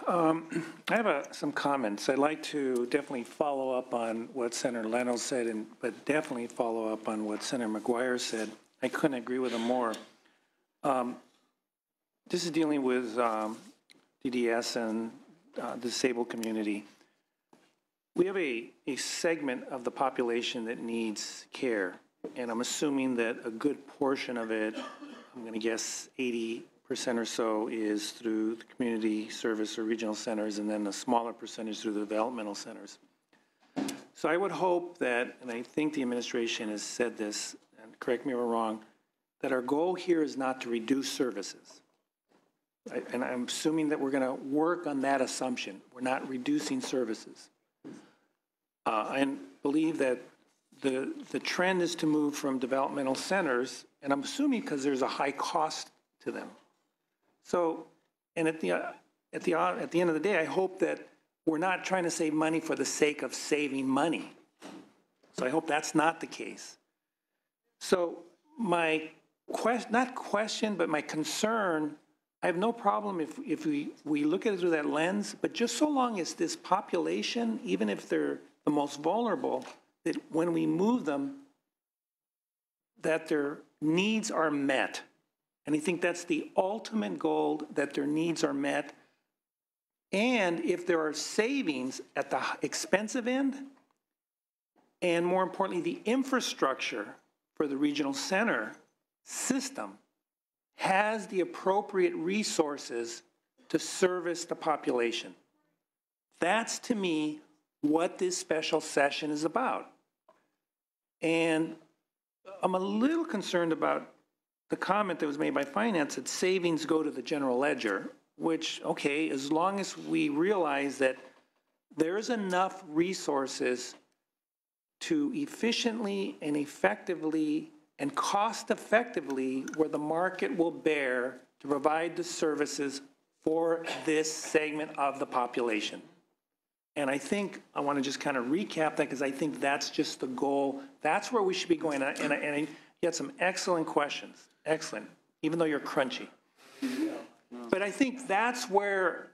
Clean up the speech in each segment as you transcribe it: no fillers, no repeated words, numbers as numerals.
I have some comments. I'd like to definitely follow up on what Senator Leno said, but definitely follow up on what Senator McGuire said. I couldn't agree with him more. This is dealing with DDS and the disabled community. We have a segment of the population that needs care, and I'm assuming that a good portion of it, I'm going to guess 80% or so, is through the community service or regional centers, and then a smaller percentage through the developmental centers. So I would hope that, and I think the administration has said this, and correct me if I'm wrong, that our goal here is not to reduce services. And I'm assuming that we're going to work on that assumption. We're not reducing services. And believe that the trend is to move from developmental centers, and I'm assuming because there's a high cost to them. So, and at the end of the day, I hope that we're not trying to save money for the sake of saving money. So I hope that's not the case. So my not question, but my concern, I have no problem if we look at it through that lens, but just so long as this population, even if they're the most vulnerable, that when we move them, that their needs are met. And I think that's the ultimate goal, that their needs are met. And if there are savings at the expensive end, and more importantly, the infrastructure for the regional center system has the appropriate resources to service the population. That's, to me, what this special session is about. And I'm a little concerned about the comment that was made by finance that savings go to the general ledger, which, okay, as long as we realize that there's enough resources to efficiently and effectively and cost effectively where the market will bear to provide the services for this segment of the population. And I think I want to just kind of recap that because I think that's just the goal. That's where we should be going. And you had some excellent questions. Excellent, even though you're crunchy. But I think that's where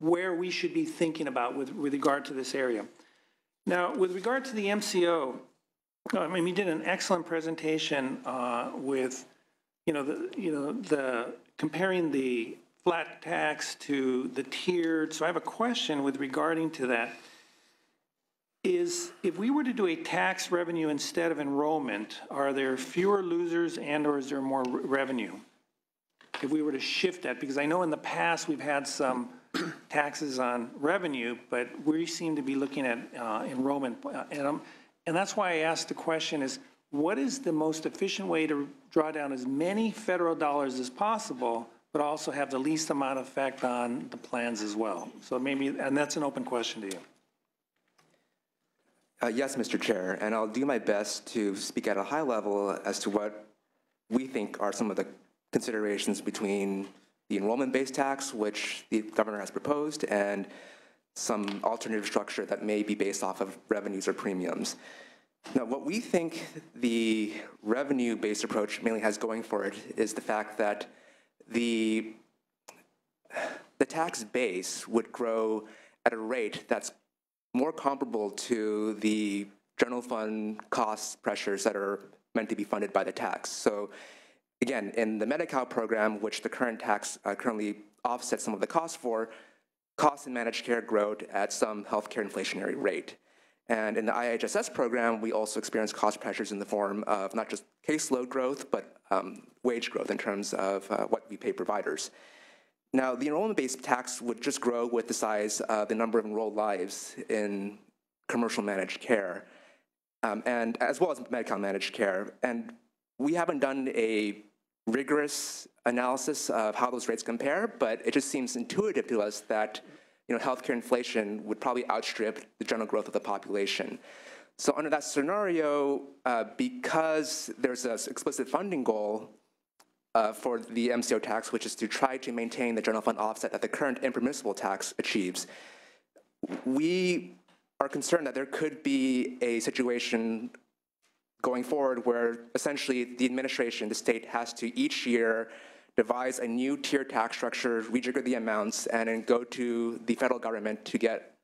we should be thinking about with regard to this area. Now, with regard to the MCO, I mean, you did an excellent presentation with, the comparing the flat tax to the tiered. So I have a question with regarding to that. Is if we were to do a tax revenue instead of enrollment, are there fewer losers and or is there more revenue? If we were to shift that, because I know in the past we've had some taxes on revenue, but we seem to be looking at enrollment. And that's why I asked the question is, what is the most efficient way to draw down as many federal dollars as possible, but also have the least amount of effect on the plans as well? So maybe, and that's an open question to you. Yes, Mr. Chair, and I'll do my best to speak at a high level as to what we think are some of the considerations between the enrollment-based tax, which the governor has proposed, and some alternative structure that may be based off of revenues or premiums. Now, what we think the revenue-based approach mainly has going for it is the fact that the tax base would grow at a rate that's more comparable to the general fund cost pressures that are meant to be funded by the tax. So again, in the Medi-Cal program, which the current tax currently offsets some of the costs for, costs in managed care grow at some healthcare inflationary rate. And in the IHSS program, we also experience cost pressures in the form of not just caseload growth, but wage growth in terms of what we pay providers. Now, the enrollment-based tax would just grow with the size of the number of enrolled lives in commercial managed care, and as well as Medi-Cal managed care. And we haven't done a rigorous analysis of how those rates compare, but it just seems intuitive to us that healthcare inflation would probably outstrip the general growth of the population. So under that scenario, because there's an explicit funding goal for the MCO tax, which is to try to maintain the general fund offset that the current impermissible tax achieves, we are concerned that there could be a situation going forward where essentially the administration, the state, has to each year devise a new tier tax structure, rejigger the amounts, and then go to the federal government to get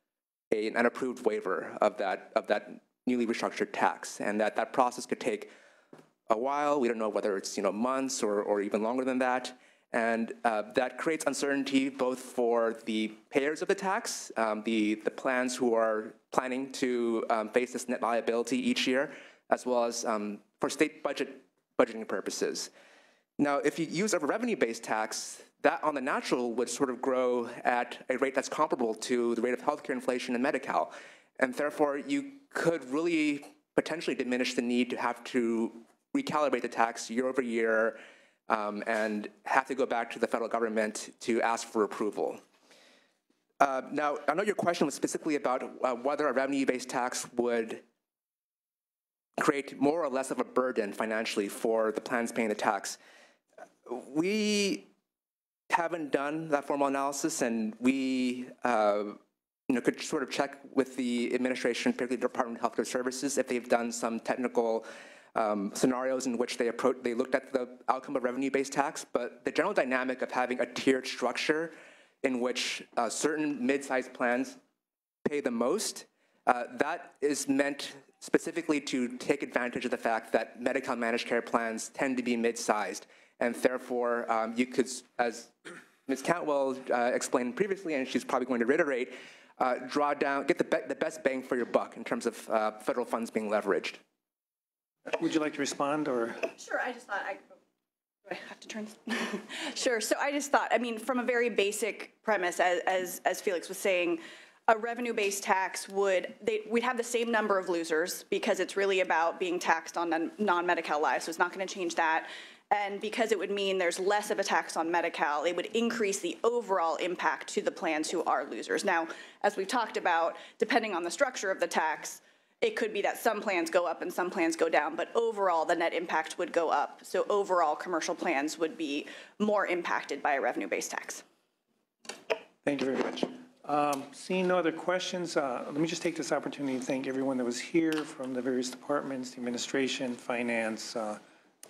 an approved waiver of that newly restructured tax, and that process could take a while. We don't know whether it's months or even longer than that, and that creates uncertainty both for the payers of the tax, the plans who are planning to face this net liability each year, as well as for state budgeting purposes. Now, if you use a revenue-based tax, that on the natural would sort of grow at a rate that's comparable to the rate of healthcare inflation and Medi-Cal. And therefore, you could really potentially diminish the need to have to recalibrate the tax year over year and have to go back to the federal government to ask for approval. Now, I know your question was specifically about whether a revenue-based tax would create more or less of a burden financially for the plans paying the tax. We haven't done that formal analysis, and we could sort of check with the administration, particularly the Department of Healthcare Services, if they've done some technical scenarios in which they looked at the outcome of revenue-based tax. But the general dynamic of having a tiered structure in which certain mid-sized plans pay the most, that is meant specifically to take advantage of the fact that Medi-Cal managed care plans tend to be mid-sized. And therefore, you could, as Ms. Cantwell explained previously, and she's probably going to reiterate, draw down, get the best bang for your buck in terms of federal funds being leveraged. Would you like to respond, or? Sure, I just thought do I have to turn this? Sure, so I just thought, I mean, from a very basic premise, as Felix was saying, a revenue-based tax we'd have the same number of losers because it's really about being taxed on non-Medi-Cal lives, so it's not going to change that. And because it would mean there's less of a tax on Medi-Cal, it would increase the overall impact to the plans who are losers. Now, as we've talked about, depending on the structure of the tax, it could be that some plans go up and some plans go down, but overall the net impact would go up. So overall commercial plans would be more impacted by a revenue-based tax. Thank you very much. Seeing no other questions, let me just take this opportunity to thank everyone that was here from the various departments, the administration, finance,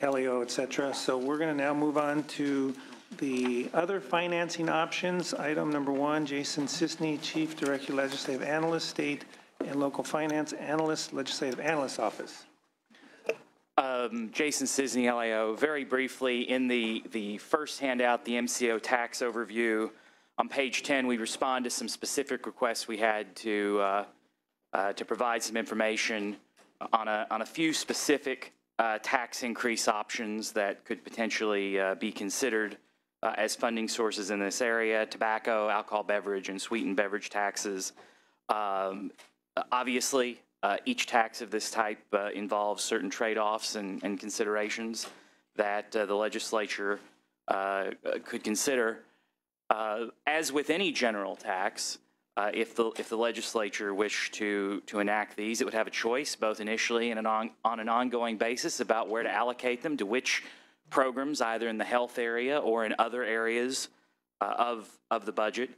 LAO, et cetera. So we're going to now move on to the other financing options. Item number 1, Jason Sisney, Chief Director, Legislative Analyst, State and Local Finance Analyst, Legislative Analyst Office. Jason Sisney, LAO. Very briefly, in the first handout, the MCO tax overview, on page 10, we respond to some specific requests we had to provide some information on a few specific tax increase options that could potentially be considered as funding sources in this area: tobacco, alcohol beverage, and sweetened beverage taxes. Obviously, each tax of this type involves certain trade-offs and considerations that the legislature could consider. As with any general tax, if the legislature wished to enact these, it would have a choice, both initially and on an ongoing basis, about where to allocate them, to which programs, either in the health area or in other areas of the budget.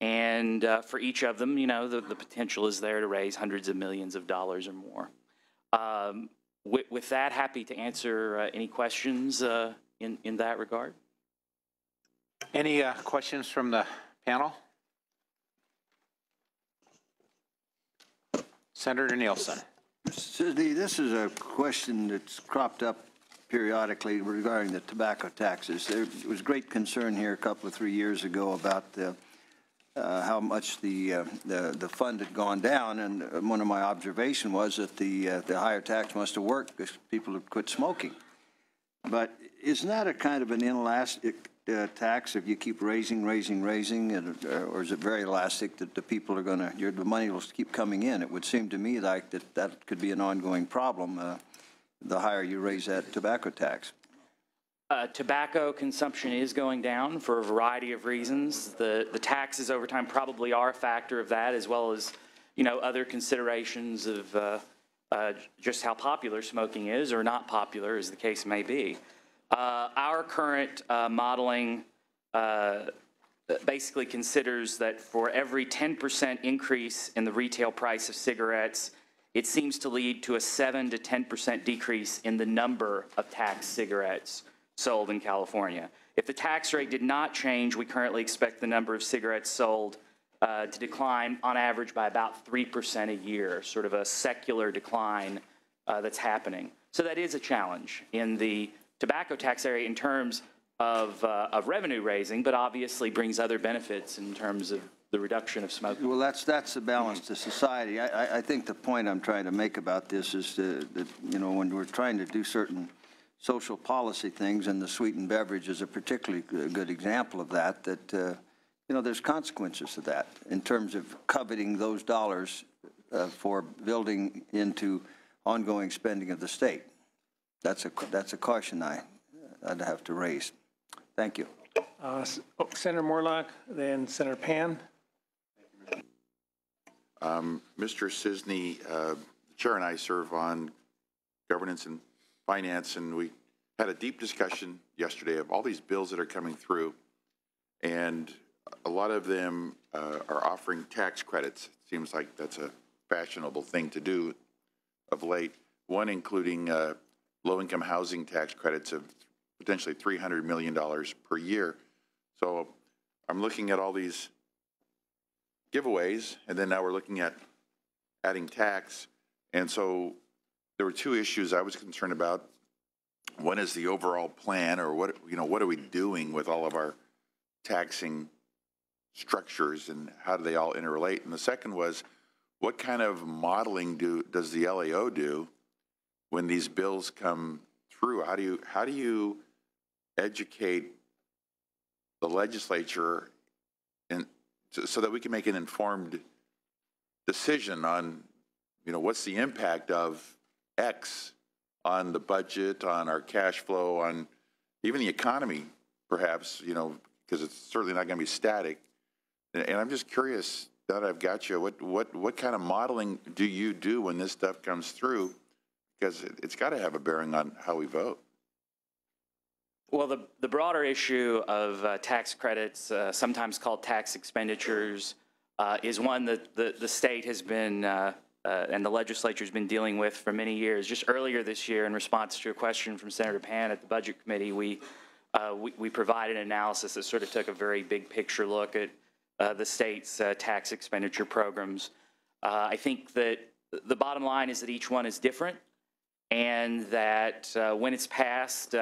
And for each of them, the potential is there to raise hundreds of millions of dollars or more. With that, happy to answer any questions in that regard. Any questions from the panel? Senator Nielsen. Sisney, this is a question that's cropped up periodically regarding the tobacco taxes. There was great concern here a couple of 3 years ago about how much the fund had gone down, and one of my observations was that the higher tax must have worked because people had quit smoking. But isn't that a kind of an inelastic tax if you keep raising, and, or is it very elastic that the people are going to, the money will keep coming in? It would seem to me like that could be an ongoing problem the higher you raise that tobacco tax. Tobacco consumption is going down for a variety of reasons. The taxes over time probably are a factor of that, as well as other considerations of just how popular smoking is or not popular, as the case may be. Our current modeling basically considers that for every 10% increase in the retail price of cigarettes, it seems to lead to a 7 to 10% decrease in the number of taxed cigarettes sold in California. If the tax rate did not change, we currently expect the number of cigarettes sold to decline on average by about 3% a year, sort of a secular decline that's happening. So that is a challenge in the tobacco tax area in terms of revenue raising, but obviously brings other benefits in terms of the reduction of smoking. Well, that's the balance to society. I think the point I'm trying to make about this is that, you know, when we're trying to do certain social policy things, and the sweetened beverage is a particularly good example of that, you know, there's consequences to that in terms of coveting those dollars for building into ongoing spending of the state. That's a caution I'd have to raise. Thank you. Senator Morlock, then Senator Pan. Mr. Cisney, the chair and I serve on governance and finance, and we had a deep discussion yesterday of all these bills that are coming through, and a lot of them are offering tax credits. It seems like that's a fashionable thing to do of late, one including low-income housing tax credits of potentially $300 million per year. So I'm looking at all these giveaways, and then now we're looking at adding tax. And so there were two issues I was concerned about. One is the overall plan, or what are we doing with all of our taxing structures, and how do they all interrelate? And the second was, what kind of modeling does the LAO do when these bills come through? How do you educate the legislature so that we can make an informed decision on, you know, what's the impact of X on the budget, on our cash flow, on even the economy, perhaps, you know, because it's certainly not going to be static. And I'm just curious, now that I've got you, what kind of modeling do you do when this stuff comes through? Because it's got to have a bearing on how we vote. Well, the broader issue of tax credits, sometimes called tax expenditures, is one that the state has been and the legislature has been dealing with for many years. Just earlier this year, in response to a question from Senator Pan at the Budget Committee, we provided an analysis that sort of took a very big picture look at the state's tax expenditure programs. I think that the bottom line is that each one is different, and that when it's passed,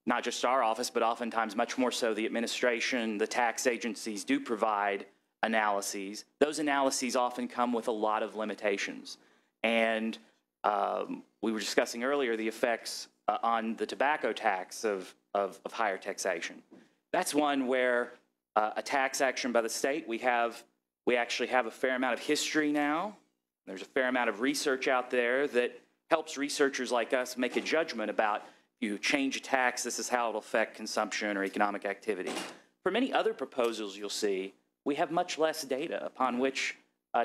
not just our office, but oftentimes much more so the administration, the tax agencies do provide analyses. Those analyses often come with a lot of limitations. And we were discussing earlier the effects on the tobacco tax of higher taxation. That's one where a tax action by the state, we actually have a fair amount of history now. There's a fair amount of research out there that helps researchers like us make a judgment about, you change a tax, this is how it'll affect consumption or economic activity. For many other proposals you'll see, we have much less data upon which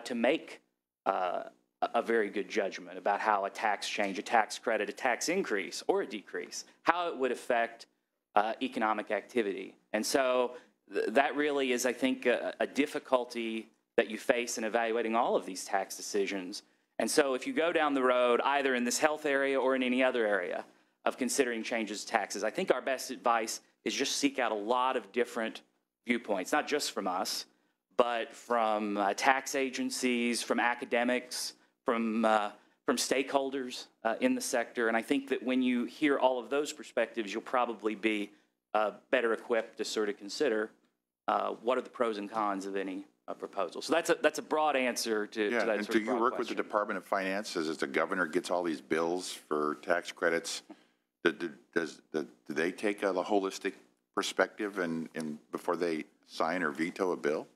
to make a very good judgment about how a tax change, a tax credit, a tax increase, or a decrease, how it would affect economic activity. And so that really is, I think, a difficulty that you face in evaluating all of these tax decisions. And so if you go down the road, either in this health area or in any other area of considering changes to taxes, I think our best advice is just seek out a lot of different viewpoints, not just from us, but from tax agencies, from academics, from stakeholders in the sector. And I think that when you hear all of those perspectives, you'll probably be better equipped to sort of consider what are the pros and cons of any proposal. So that's a broad answer to that sort of broad question. Do you work with the Department of Finance as the governor gets all these bills for tax credits? Do they take a holistic perspective and before they sign or veto a bill?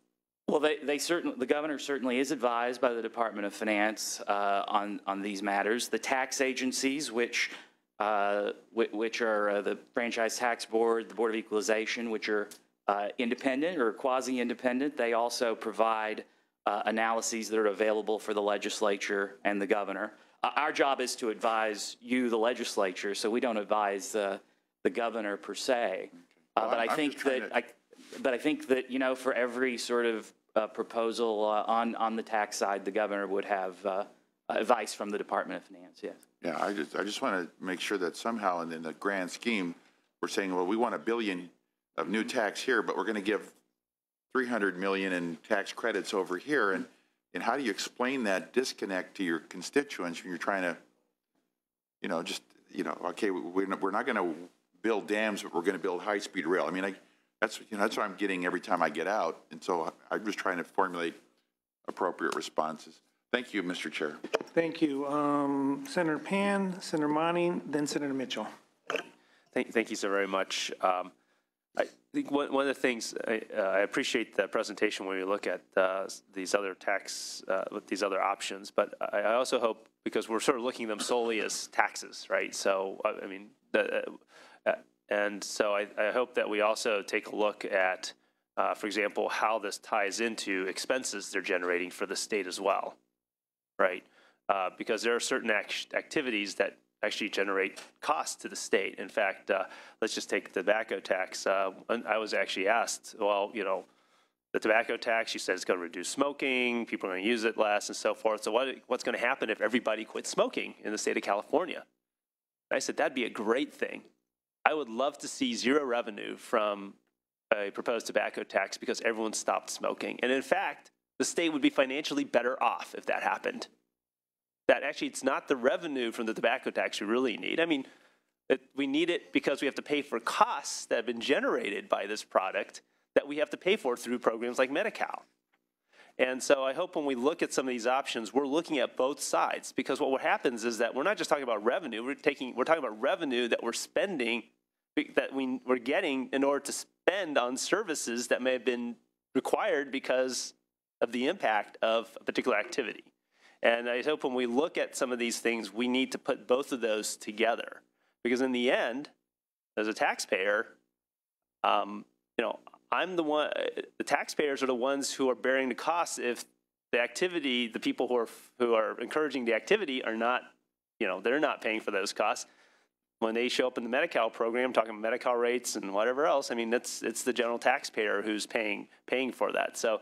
Well, the governor certainly is advised by the Department of Finance on these matters. The tax agencies, which are the Franchise Tax Board, the Board of Equalization, which are independent or quasi-independent, they also provide analyses that are available for the legislature and the governor. Our job is to advise you, the legislature, so we don't advise the governor per se. Well, but I think that, you know, for every sort of proposal on the tax side, the governor would have advice from the Department of Finance. Yes. Yeah, I just want to make sure that somehow in the grand scheme, we're saying, well, we want $1 billion of new tax here, but we're going to give 300 million in tax credits over here. And how do you explain that disconnect to your constituents when you're trying to, okay, we're not going to build dams, but we're going to build high-speed rail. I mean, that's what I'm getting every time I get out. And so I'm just trying to formulate appropriate responses. Thank you, Mr. Chair. Thank you. Senator Pan, Senator Monning, then Senator Mitchell. Thank you so very much. I think one of the things I appreciate the presentation when we look at these other these other options, but I also hope, because we're sort of looking at them solely as taxes, right? So I mean, and so I hope that we also take a look at, for example, how this ties into expenses they're generating for the state as well, right? Because there are certain activities that actually generate costs to the state. In fact, let's just take the tobacco tax. I was actually asked, well, the tobacco tax, you said it's going to reduce smoking, people are going to use it less and so forth. So what's going to happen if everybody quits smoking in the state of California? And I said, that'd be a great thing. I would love to see zero revenue from a proposed tobacco tax because everyone stopped smoking. And in fact, the state would be financially better off if that happened. That actually it's not the revenue from the tobacco tax we really need. I mean, we need it because we have to pay for costs that have been generated by this product that we have to pay for through programs like Medi-Cal. And so I hope when we look at some of these options, we're looking at both sides, because what happens is that we're not just talking about revenue, we're talking about revenue that we're spending, that we're getting in order to spend on services that may have been required because of the impact of a particular activity. And I hope when we look at some of these things, we need to put both of those together, because in the end, as a taxpayer, I'm the one. The taxpayers are the ones who are bearing the costs if the activity, the people who are encouraging the activity are not, they're not paying for those costs. When they show up in the Medi-Cal program, talking about Medi-Cal rates and whatever else, I mean, it's the general taxpayer who's paying for that. So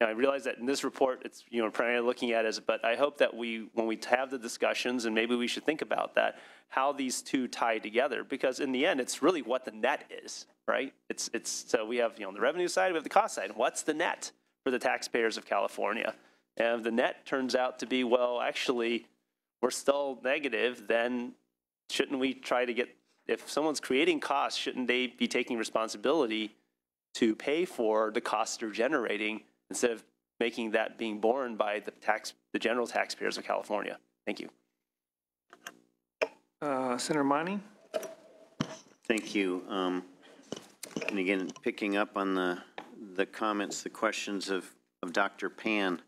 I realize that in this report, it's primarily looking at it, but I hope that when we have the discussions, and maybe we should think about that, how these two tie together, because in the end, it's really what the net is, right? So we have the revenue side, we have the cost side. What's the net for the taxpayers of California? And if the net turns out to be, well, actually, we're still negative, then shouldn't we try to if someone's creating costs, shouldn't they be taking responsibility to pay for the costs they're generating, instead of making that being borne by the general taxpayers of California? Thank you. Senator Monning? Thank you. And again, picking up on the comments, the questions of Dr. Pan,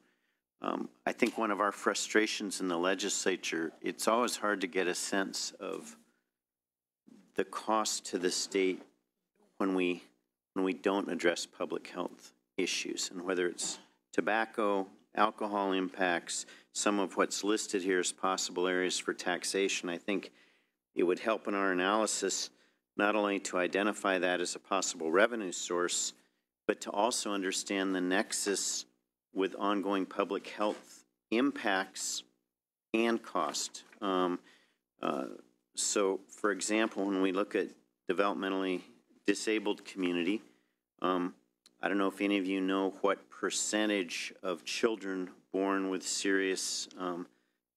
I think one of our frustrations in the legislature, it's always hard to get a sense of the cost to the state when we don't address public health issues, and whether it's tobacco, alcohol impacts, some of what's listed here as possible areas for taxation. I think it would help in our analysis not only to identify that as a possible revenue source, but to also understand the nexus with ongoing public health impacts and cost. So, for example, when we look at developmentally disabled community, I don't know if any of you know what percentage of children born with serious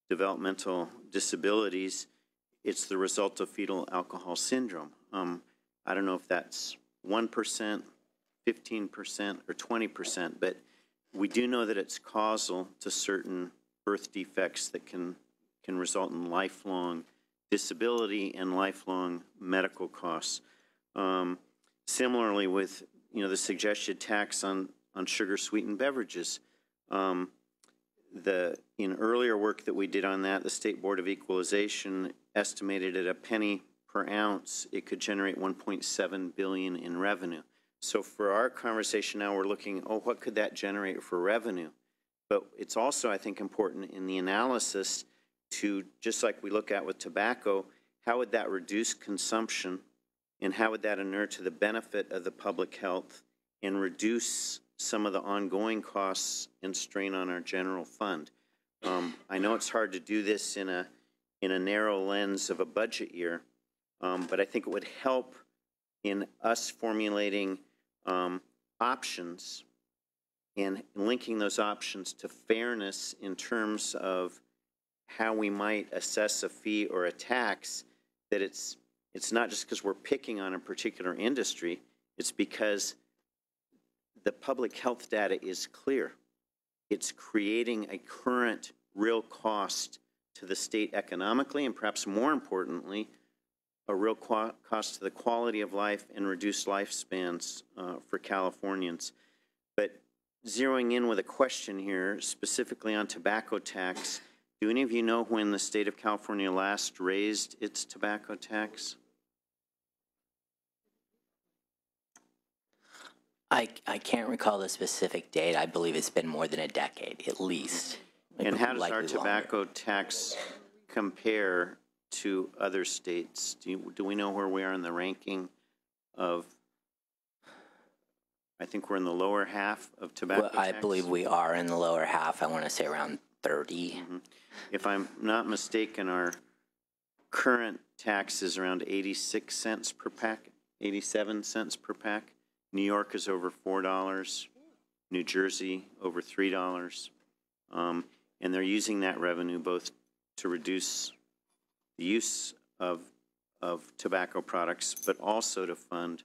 developmental disabilities, it's the result of fetal alcohol syndrome. I don't know if that's 1%, 15%, or 20%, but we do know that it's causal to certain birth defects that can result in lifelong disability and lifelong medical costs. Similarly with the suggested tax on sugar-sweetened beverages. In earlier work that we did on that, the State Board of Equalization estimated at a penny per ounce, it could generate $1.7 billion in revenue. So for our conversation now, we're looking, what could that generate for revenue? But it's also, I think, important in the analysis to, just like we look at with tobacco, how would that reduce consumption, and how would that inure to the benefit of the public health and reduce some of the ongoing costs and strain on our general fund? I know it's hard to do this in a narrow lens of a budget year, but I think it would help in us formulating options and linking those options to fairness in terms of how we might assess a fee or a tax, that it's not just because we're picking on a particular industry, it's because the public health data is clear. It's creating a current real cost to the state economically, and perhaps more importantly, a real cost to the quality of life and reduced lifespans for Californians. But zeroing in with a question here, specifically on tobacco tax, do any of you know when the state of California last raised its tobacco tax? I can't recall the specific date. I believe it's been more than a decade, at least. And how does our Likely tobacco longer. tax compare to other states? Do we know where we are in the ranking of, I think we're in the lower half of tobacco Well, tax? I believe we are in the lower half. I want to say around 30. Mm-hmm. If I'm not mistaken, our current tax is around 86 cents per pack, 87 cents per pack. New York is over $4, New Jersey over $3. And they're using that revenue both to reduce the use of tobacco products, but also to fund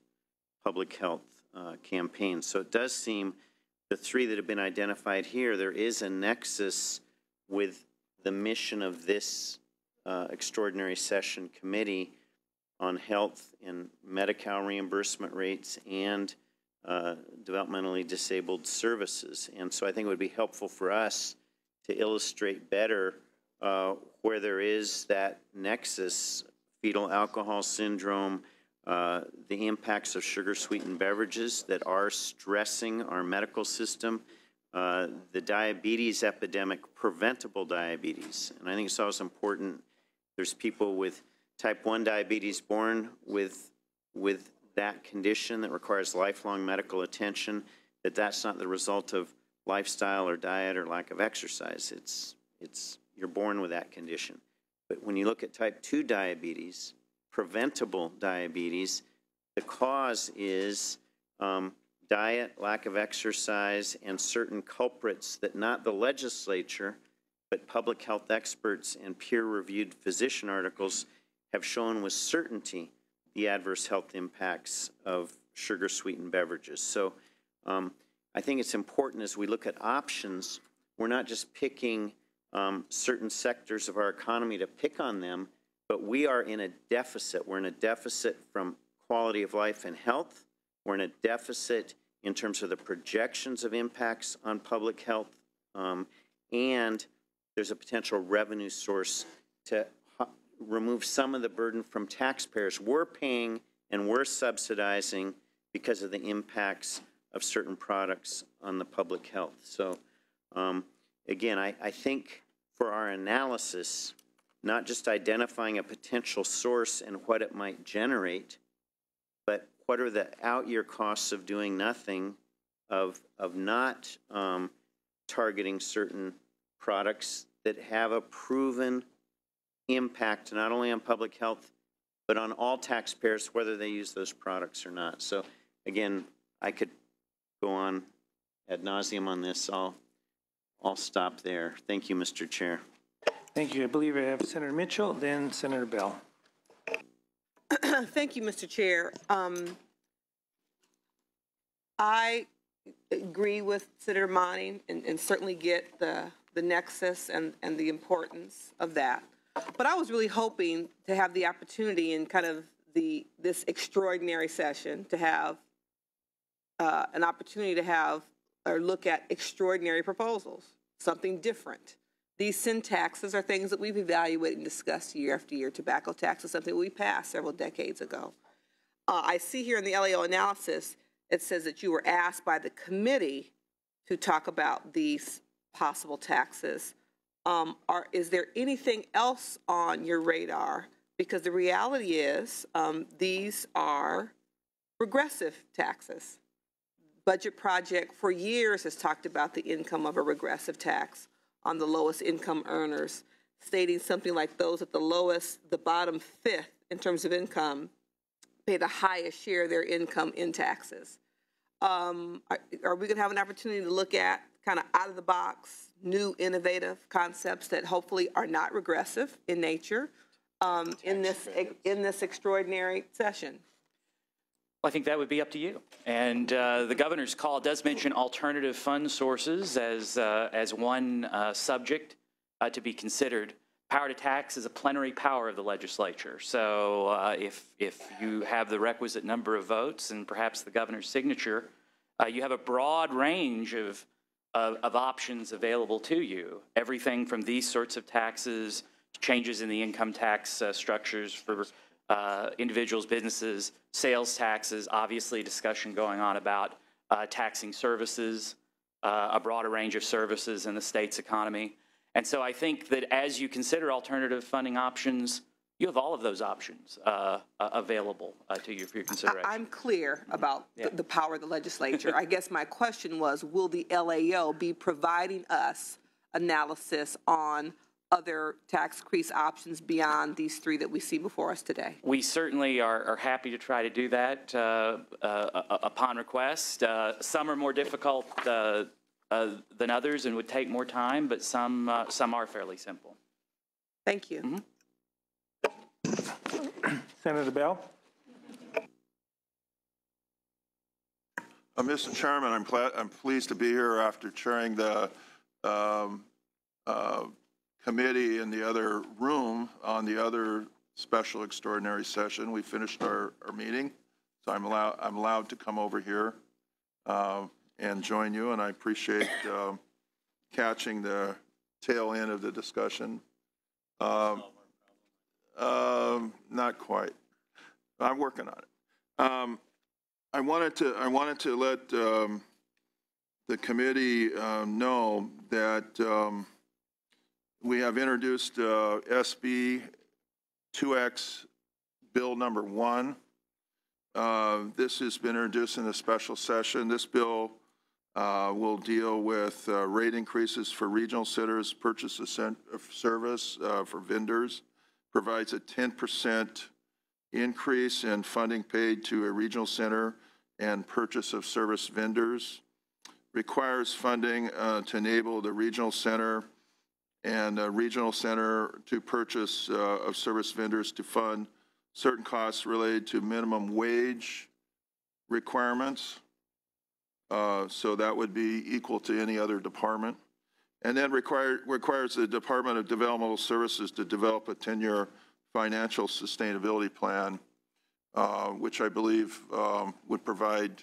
public health campaigns. So it does seem the three that have been identified here, there is a nexus with the mission of this extraordinary session committee on health and Medi-Cal reimbursement rates and developmentally disabled services. And so I think it would be helpful for us to illustrate better where there is that nexus, fetal alcohol syndrome, the impacts of sugar-sweetened beverages that are stressing our medical system, the diabetes epidemic, preventable diabetes. And I think it's also important, there's people with type 1 diabetes born with that condition that requires lifelong medical attention, that's not the result of lifestyle or diet or lack of exercise. It's you're born with that condition. But when you look at type 2 diabetes, preventable diabetes, the cause is diet, lack of exercise, and certain culprits that not the legislature, but public health experts and peer-reviewed physician articles have shown with certainty the adverse health impacts of sugar-sweetened beverages. So I think it's important as we look at options, we're not just picking certain sectors of our economy to pick on them, but we are in a deficit. We're in a deficit from quality of life and health. We're in a deficit in terms of the projections of impacts on public health, and there's a potential revenue source to remove some of the burden from taxpayers. We're paying and we're subsidizing because of the impacts of certain products on the public health. So again, I think for our analysis, not just identifying a potential source and what it might generate, but what are the out-year costs of doing nothing, of not targeting certain products that have a proven impact not only on public health, but on all taxpayers, whether they use those products or not. So again, I could go on ad nauseum on this. I'll stop there. Thank you, Mr. Chair. Thank you. I believe I have Senator Mitchell, then Senator Bell. Thank you, Mr. Chair. I agree with Senator Monning and certainly get the nexus and the importance of that. But I was really hoping to have the opportunity in kind of this extraordinary session to have an opportunity to have or look at extraordinary proposals, something different. These sin taxes are things that we've evaluated and discussed year after year. Tobacco tax is something we passed several decades ago. I see here in the LAO analysis, it says that you were asked by the committee to talk about these possible taxes. Is there anything else on your radar? Because the reality is these are regressive taxes. Budget Project for years has talked about the income of a regressive tax on the lowest income earners, stating something like those at the lowest, the bottom fifth in terms of income pay the highest share of their income in taxes. Are we going to have an opportunity to look at kind of out of the box, new innovative concepts that hopefully are not regressive in nature in this extraordinary session? Well, I think that would be up to you. And the governor's call does mention alternative fund sources as one subject to be considered. Power to tax is a plenary power of the legislature. So if you have the requisite number of votes and perhaps the governor's signature, you have a broad range of options available to you. Everything from these sorts of taxes, changes in the income tax structures for individuals, businesses, sales taxes, obviously discussion going on about taxing services, a broader range of services in the state's economy. And so I think that as you consider alternative funding options, you have all of those options available to you for your consideration. I'm clear about the power of the legislature. I guess my question was, will the LAO be providing us analysis on other tax increase options beyond these three that we see before us today? We certainly are happy to try to do that upon request. Some are more difficult than others and would take more time, but some are fairly simple. Thank you. Mm-hmm. Senator Bell? Mr. Chairman, I'm pleased to be here after chairing the committee in the other room on the other special extraordinary session. We finished our meeting, so I'm allowed to come over here and join you, and I appreciate catching the tail end of the discussion. Not quite. I'm working on it. I wanted to let the committee know that we have introduced SB 2X Bill number 1. This has been introduced in a special session. This bill will deal with rate increases for regional centers, purchase of service for vendors, provides a 10% increase in funding paid to a regional center and purchase of service vendors, requires funding to enable the regional center and regional center to purchase of service vendors to fund certain costs related to minimum wage requirements. So that would be equal to any other department. And then requires the Department of Developmental Services to develop a 10-year financial sustainability plan, which I believe would provide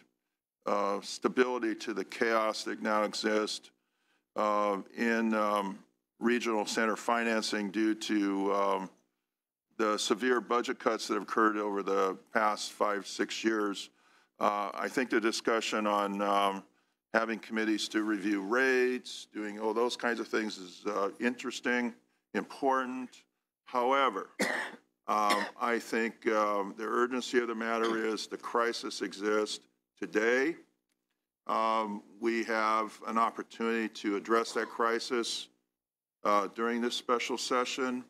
stability to the chaos that now exists in regional center financing due to the severe budget cuts that have occurred over the past 5-6 years. I think the discussion on having committees to review rates, doing all those kinds of things is interesting, important. However, I think the urgency of the matter is the crisis exists today. We have an opportunity to address that crisis during this special session.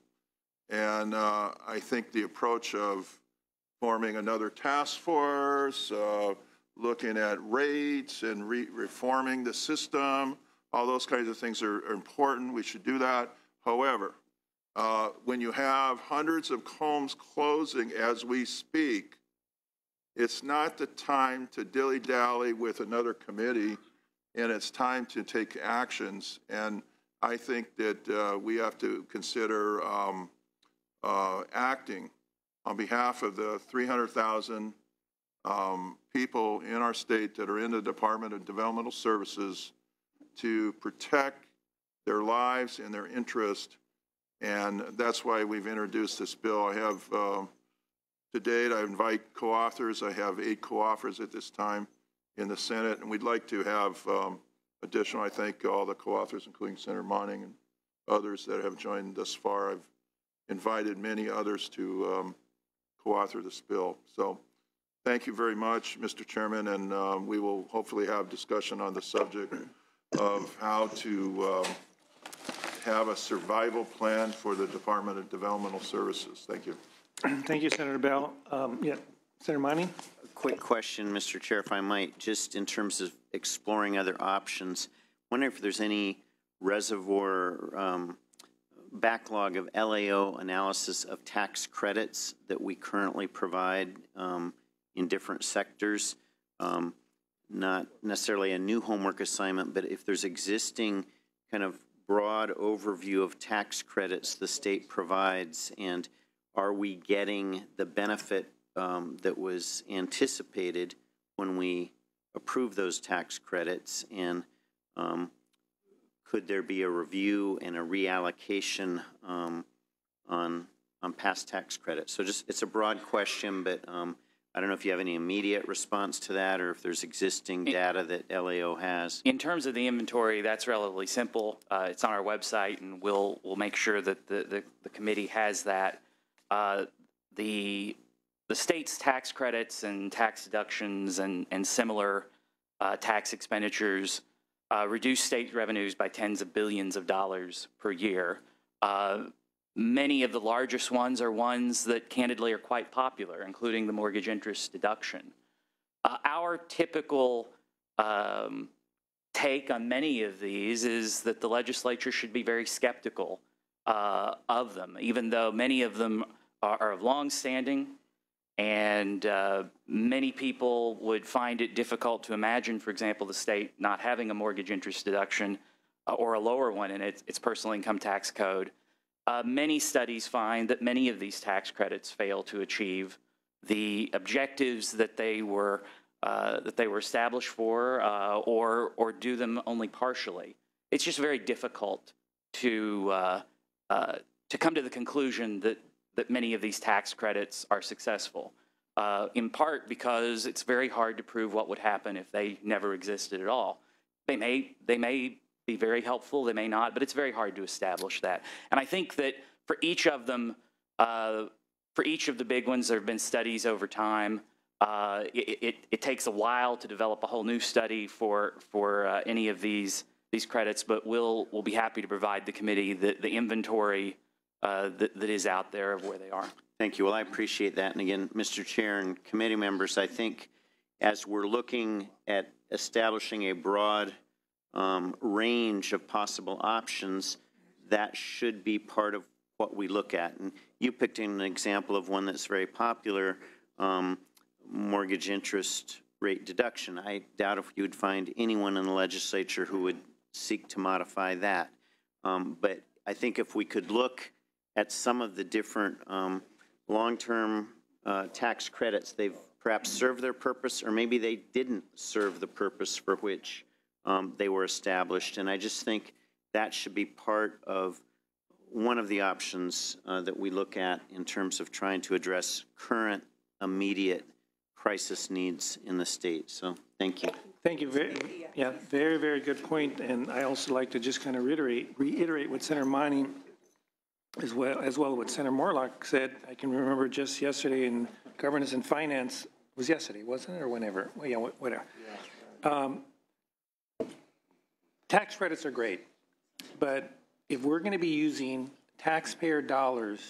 And I think the approach of forming another task force, looking at rates and reforming the system, all those kinds of things are important. We should do that. However, when you have hundreds of homes closing as we speak, it's not the time to dilly-dally with another committee, and it's time to take actions. And I think that we have to consider acting on behalf of the 300,000 people in our state that are in the Department of Developmental Services to protect their lives and their interest. And that's why we've introduced this bill. I have, to date, I invite co-authors. I have 8 co-authors at this time in the Senate, and we'd like to have additional, I thank all the co-authors, including Senator Monning and others that have joined thus far. I've invited many others to co-author this bill. So thank you very much, Mr. Chairman, and we will hopefully have discussion on the subject of how to have a survival plan for the Department of Developmental Services. Thank you. Thank you, Senator Bell. Yeah, Senator Money? Quick question, Mr. Chair, if I might, just in terms of exploring other options. Wonder if there's any reservoir backlog of LAO analysis of tax credits that we currently provide in different sectors. Not necessarily a new homework assignment, but if there's existing kind of broad overview of tax credits the state provides, and are we getting the benefit that was anticipated when we approve those tax credits, and could there be a review and a reallocation on past tax credits? So just, it's a broad question, but I don't know if you have any immediate response to that, or if there's existing data that LAO has. In terms of the inventory, that's relatively simple. It's on our website, and we'll make sure that the committee has that. The state's tax credits and tax deductions and similar tax expenditures reduce state revenues by tens of billions of dollars per year. Many of the largest ones are ones that candidly are quite popular, including the mortgage interest deduction. Our typical take on many of these is that the legislature should be very skeptical of them, even though many of them are of long standing, and many people would find it difficult to imagine, for example, the state not having a mortgage interest deduction or a lower one in its personal income tax code. Many studies find that many of these tax credits fail to achieve the objectives that they were established for, or do them only partially. It's just very difficult to come to the conclusion that many of these tax credits are successful, in part because it's very hard to prove what would happen if they never existed at all. They may be very helpful, they may not, but it's very hard to establish that. And I think that for each of them, for each of the big ones, there have been studies over time. It takes a while to develop a whole new study for any of these credits, but we'll be happy to provide the committee the inventory that is out there of where they are. Thank you. Well, I appreciate that. And again, Mr. Chair and committee members, I think as we're looking at establishing a broad range of possible options, that should be part of what we look at. And you picked an example of one that's very popular, mortgage interest rate deduction. I doubt if you would find anyone in the legislature who would seek to modify that. But I think if we could look at some of the different long-term tax credits, they've perhaps served their purpose, or maybe they didn't serve the purpose for which they were established. And I just think that should be part of one of the options that we look at in terms of trying to address current immediate crisis needs in the state. So thank you. Thank you. Very, very good point. And I also like to just kind of reiterate what Senator Money, as well what Senator Morlock said. I can remember just yesterday in Governance and Finance, it was yesterday, wasn't it, or whenever? Well, yeah, whatever. Tax credits are great, but if we're going to be using taxpayer dollars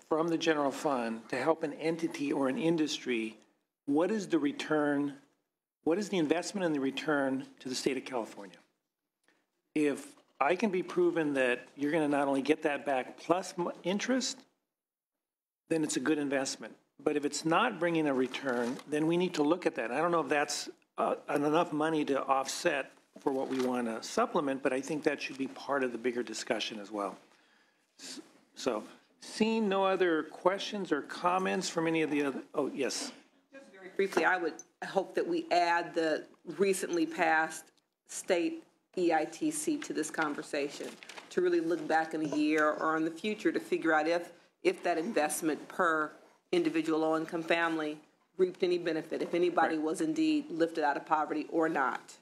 from the general fund to help an entity or an industry, what is the return? What is the investment and the return to the state of California? If I can be proven that you're going to not only get that back plus interest, then it's a good investment. But if it's not bringing a return, then we need to look at that. I don't know if that's enough money to offset for what we want to supplement, but I think that should be part of the bigger discussion as well. So, seeing no other questions or comments from any of the other, oh, yes. Just very briefly, I would hope that we add the recently passed state EITC to this conversation, to really look back in a year or in the future to figure out if that investment per individual low-income family reaped any benefit, if anybody was indeed lifted out of poverty or not.